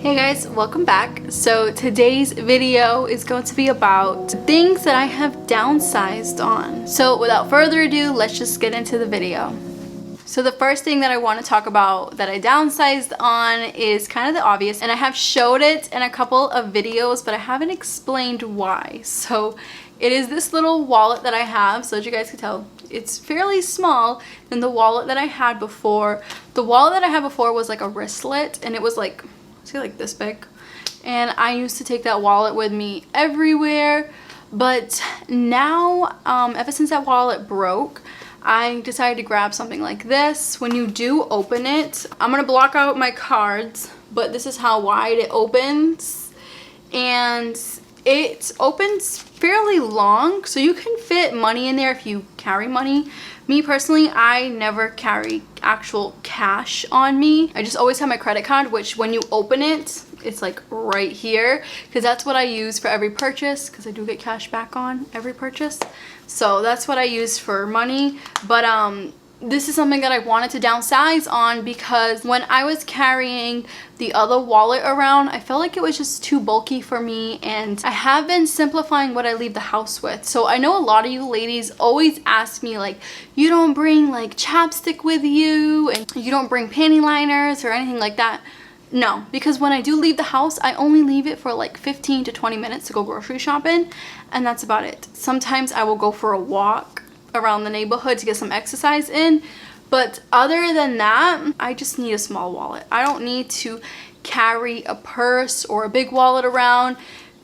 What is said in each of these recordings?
Hey guys, welcome back. So today's video is going to be about things that I have downsized on. So without further ado, let's just get into the video. So the first thing that I want to talk about that I downsized on is kind of the obvious, and I have showed it in a couple of videos, but I haven't explained why. So it is this little wallet that I have. So as you guys can tell, it's fairly small than the wallet that I had before. The wallet that I had before was like a wristlet, and it was like, see, like this big. And I used to take that wallet with me everywhere. But now, ever since that wallet broke, I decided to grab something like this. When you do open it, I'm gonna block out my cards, but this is how wide it opens. And it opens fairly long, so you can fit money in there if you carry money. Me personally, I never carry actual cash on me. I just always have my credit card, which when you open it, it's like right here, because that's what I use for every purchase, because I do get cash back on every purchase. So that's what I use for money. But this is something that I wanted to downsize on, because when I was carrying the other wallet around, I felt like it was just too bulky for me, and I have been simplifying what I leave the house with. So I know a lot of you ladies always ask me, like, you don't bring like chapstick with you, and you don't bring panty liners or anything like that. No, because when I do leave the house, I only leave it for like 15 to 20 minutes to go grocery shopping, and that's about it. Sometimes I will go for a walk around the neighborhood to get some exercise in, but other than that, I just need a small wallet. I don't need to carry a purse or a big wallet around,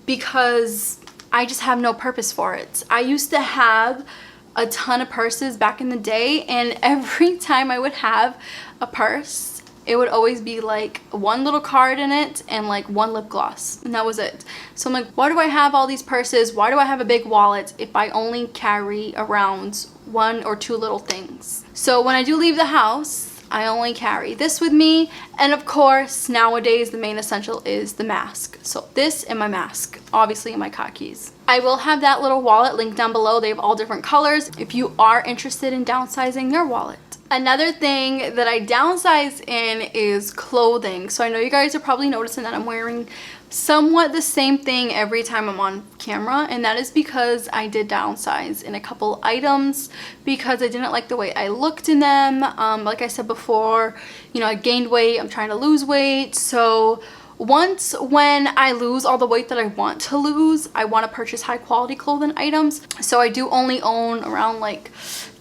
because I just have no purpose for it. I used to have a ton of purses back in the day, and every time I would have a purse, it would always be like one little card in it and like one lip gloss, and that was it. So I'm like, why do I have all these purses? Why do I have a big wallet if I only carry around one or two little things? So when I do leave the house, I only carry this with me. And of course, nowadays, the main essential is the mask. So this and my mask, obviously, and my car keys. I will have that little wallet linked down below. They have all different colors if you are interested in downsizing your wallet. Another thing that I downsize in is clothing. So I know you guys are probably noticing that I'm wearing somewhat the same thing every time I'm on camera, and that is because I did downsize in a couple items because I didn't like the way I looked in them. Like I said before, you know, I gained weight, I'm trying to lose weight. So once when I lose all the weight that I want to lose, I want to purchase high quality clothing items. So I do only own around like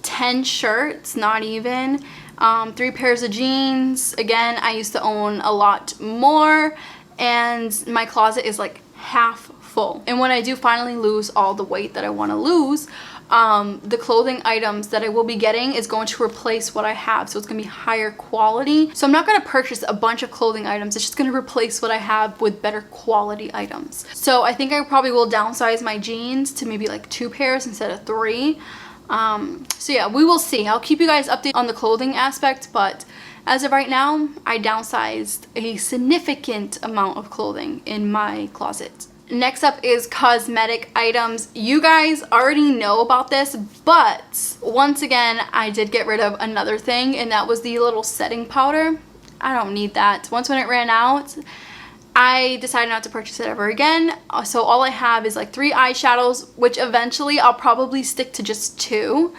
10 shirts, not even, 3 pairs of jeans. Again, I used to own a lot more, and my closet is like half full. And when I do finally lose all the weight that I want to lose, the clothing items that I will be getting is going to replace what I have. So it's going to be higher quality. So I'm not going to purchase a bunch of clothing items. It's just going to replace what I have with better quality items. So I think I probably will downsize my jeans to maybe like 2 pairs instead of 3. So yeah, we will see. I'll keep you guys updated on the clothing aspect, but as of right now, I downsized a significant amount of clothing in my closet. Next up is cosmetic items. You guys already know about this, but once again, I did get rid of another thing, and that was the little setting powder. I don't need that. Once when it ran out, I decided not to purchase it ever again. So all I have is like 3 eyeshadows, which eventually I'll probably stick to just 2.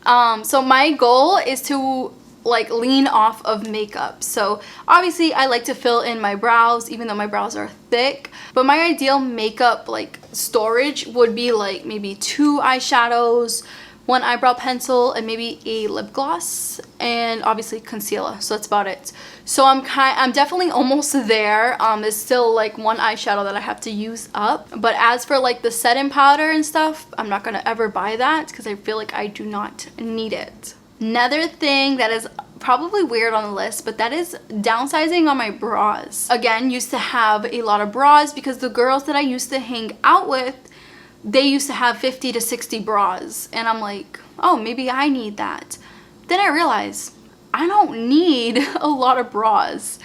So my goal is to like lean off of makeup. So obviously I like to fill in my brows, even though my brows are thick. But my ideal makeup like storage would be like maybe 2 eyeshadows, 1 eyebrow pencil, and maybe a lip gloss, and obviously concealer. So that's about it. So I'm definitely almost there. There's still like 1 eyeshadow that I have to use up. But as for like the setting powder and stuff, I'm not gonna ever buy that because I feel like I do not need it. Another thing that is probably weird on the list, but that is downsizing on my bras. Again, used to have a lot of bras because the girls that I used to hang out with, they used to have 50 to 60 bras, and I'm like, oh, maybe I need that. Then I realized I don't need a lot of bras.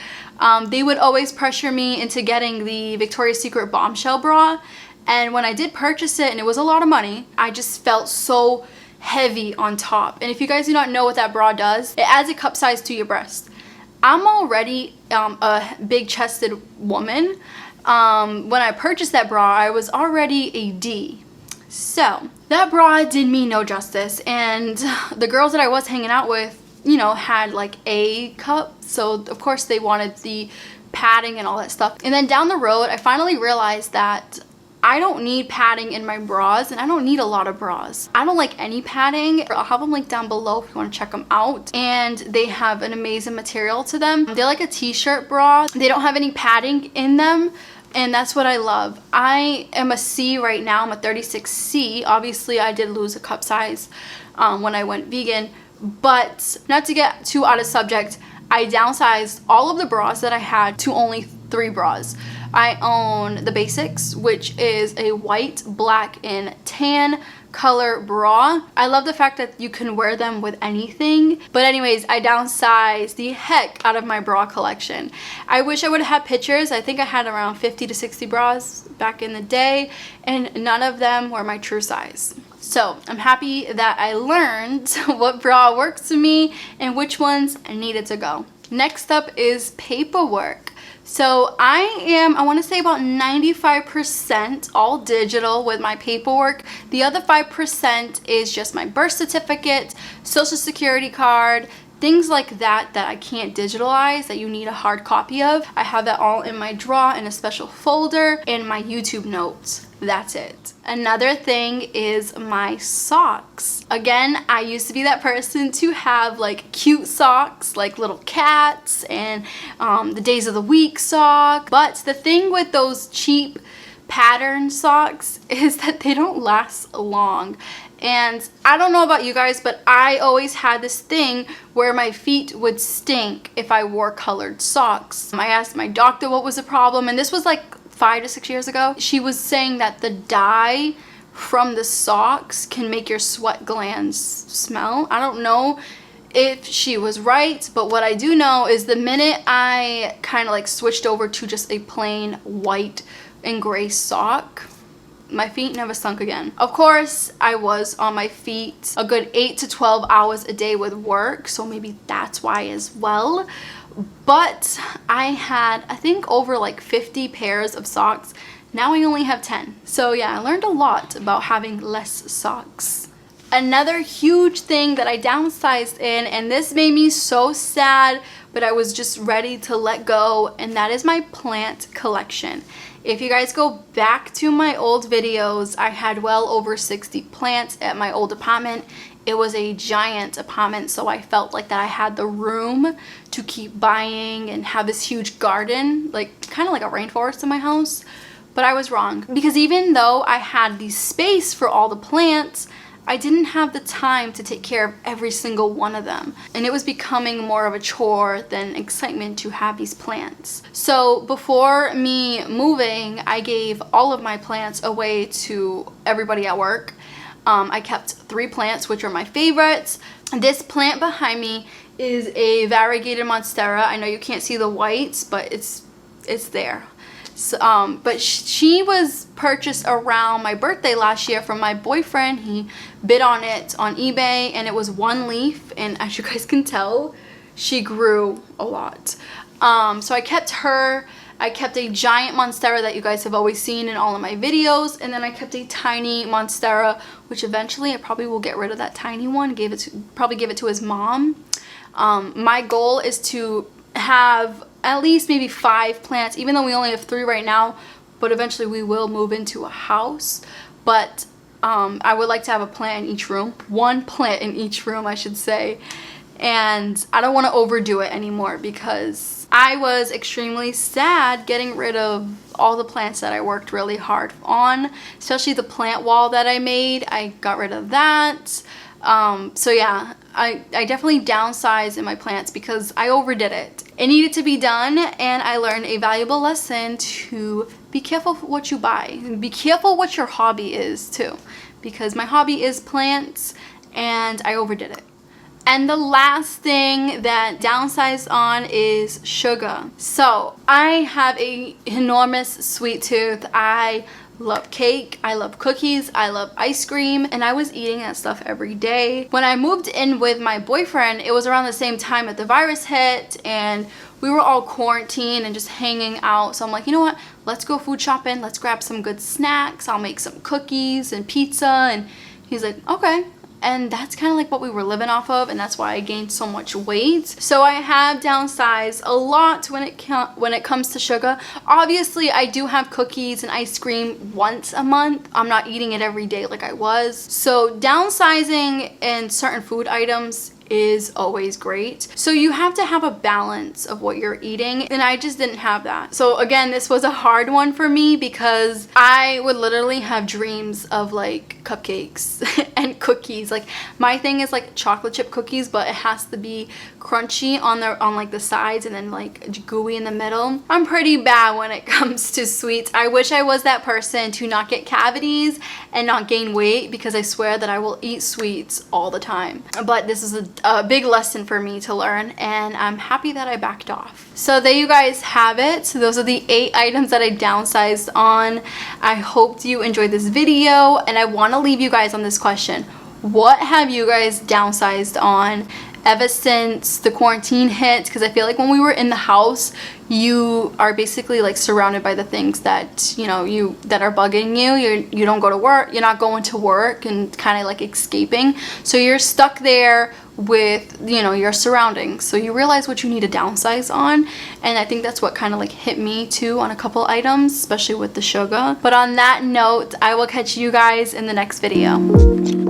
They would always pressure me into getting the Victoria's Secret bombshell bra, and when I did purchase it, and it was a lot of money, I just felt so heavy on top. And if you guys do not know what that bra does, it adds a cup size to your breast. I'm already a big-chested woman. When I purchased that bra, I was already a D. So that bra did me no justice, and the girls that I was hanging out with, you know, had like A cup, so of course they wanted the padding and all that stuff. And then down the road, I finally realized that I don't need padding in my bras, and I don't need a lot of bras. I don't like any padding. I'll have them linked down below if you want to check them out. And they have an amazing material to them. They're like a t-shirt bra. They don't have any padding in them, and that's what I love. I am a C right now. I'm a 36C. Obviously, I did lose a cup size when I went vegan. But not to get too out of subject, I downsized all of the bras that I had to only 3 bras. I own the Basics, which is a white, black, and tan color bra. I love the fact that you can wear them with anything. But anyways, I downsized the heck out of my bra collection. I wish I would have had pictures. I think I had around 50 to 60 bras back in the day, and none of them were my true size. So I'm happy that I learned what bra works for me and which ones needed to go. Next up is paperwork. So I want to say about 95% all digital with my paperwork. The other 5% is just my birth certificate, social security card, things like that that I can't digitalize, that you need a hard copy of. I have that all in my drawer in a special folder and my YouTube notes. That's it. Another thing is my socks. Again, I used to be that person to have like cute socks, like little cats and the days of the week sock. But the thing with those cheap pattern socks is that they don't last long. And I don't know about you guys, but I always had this thing where my feet would stink if I wore colored socks. I asked my doctor what was the problem, and this was like 5 to 6 years ago. She was saying that the dye from the socks can make your sweat glands smell. I don't know if she was right, but what I do know is the minute I kind of like switched over to just a plain white and gray sock, my feet never stunk again. Of course, I was on my feet a good 8 to 12 hours a day with work, so maybe that's why as well. But I had, I think, over like 50 pairs of socks. Now I only have 10. So yeah, I learned a lot about having less socks. Another huge thing that I downsized in, and this made me so sad, but I was just ready to let go, and that is my plant collection. If you guys go back to my old videos, I had well over 60 plants at my old apartment. It was a giant apartment, so I felt like that I had the room to keep buying and have this huge garden, like kind of like a rainforest in my house. But I was wrong, because even though I had the space for all the plants, I didn't have the time to take care of every single one of them. And it was becoming more of a chore than excitement to have these plants. So before me moving, I gave all of my plants away to everybody at work. I kept 3 plants, which are my favorites. This plant behind me is a variegated monstera. I know you can't see the whites, but it's there. So, but she was purchased around my birthday last year from my boyfriend. He bid on it on eBay, and it was 1 leaf, and as you guys can tell, she grew a lot. So I kept her. I kept a giant monstera that you guys have always seen in all of my videos, and then I kept a tiny monstera, which eventually I probably will get rid of that tiny one, probably give it to his mom. My goal is to have at least maybe 5 plants, even though we only have 3 right now, but eventually we will move into a house. But I would like to have a plant in each room, 1 plant in each room, I should say. And I don't want to overdo it anymore, because I was extremely sad getting rid of all the plants that I worked really hard on, especially the plant wall that I made. I got rid of that. So yeah, I definitely downsized in my plants because I overdid it. It needed to be done, and I learned a valuable lesson to be careful what you buy. Be careful what your hobby is too, because my hobby is plants and I overdid it. And the last thing that downsized on is sugar. So I have a enormous sweet tooth. I love cake, I love cookies, I love ice cream, and I was eating that stuff every day. When I moved in with my boyfriend, it was around the same time that the virus hit, and we were all quarantined and just hanging out. So I'm like, you know what, let's go food shopping, let's grab some good snacks, I'll make some cookies and pizza. And he's like, okay. And that's kind of like what we were living off of, and that's why I gained so much weight. So I have downsized a lot when it comes to sugar. Obviously, I do have cookies and ice cream once a month. I'm not eating it every day like I was. So downsizing in certain food items is always great. So you have to have a balance of what you're eating, and I just didn't have that. So again, this was a hard one for me because I would literally have dreams of like cupcakes and cookies. Like my thing is like chocolate chip cookies, but it has to be crunchy on like the sides and then like gooey in the middle. I'm pretty bad when it comes to sweets. I wish I was that person to not get cavities and not gain weight, because I swear that I will eat sweets all the time. But this is a big lesson for me to learn, and I'm happy that I backed off. So there you guys have it. So those are the 8 items that I downsized on. I hope you enjoyed this video, and I want to leave you guys on this question. What have you guys downsized on ever since the quarantine hit? Because I feel like when we were in the house, you are basically like surrounded by the things that that are bugging you. You don't go to work, you're not going to work, and kind of like escaping, so you're stuck there with your surroundings. So you realize what you need to downsize on, and I think that's what kind of like hit me too on a couple items, especially with the sugar. But on that note, I will catch you guys in the next video.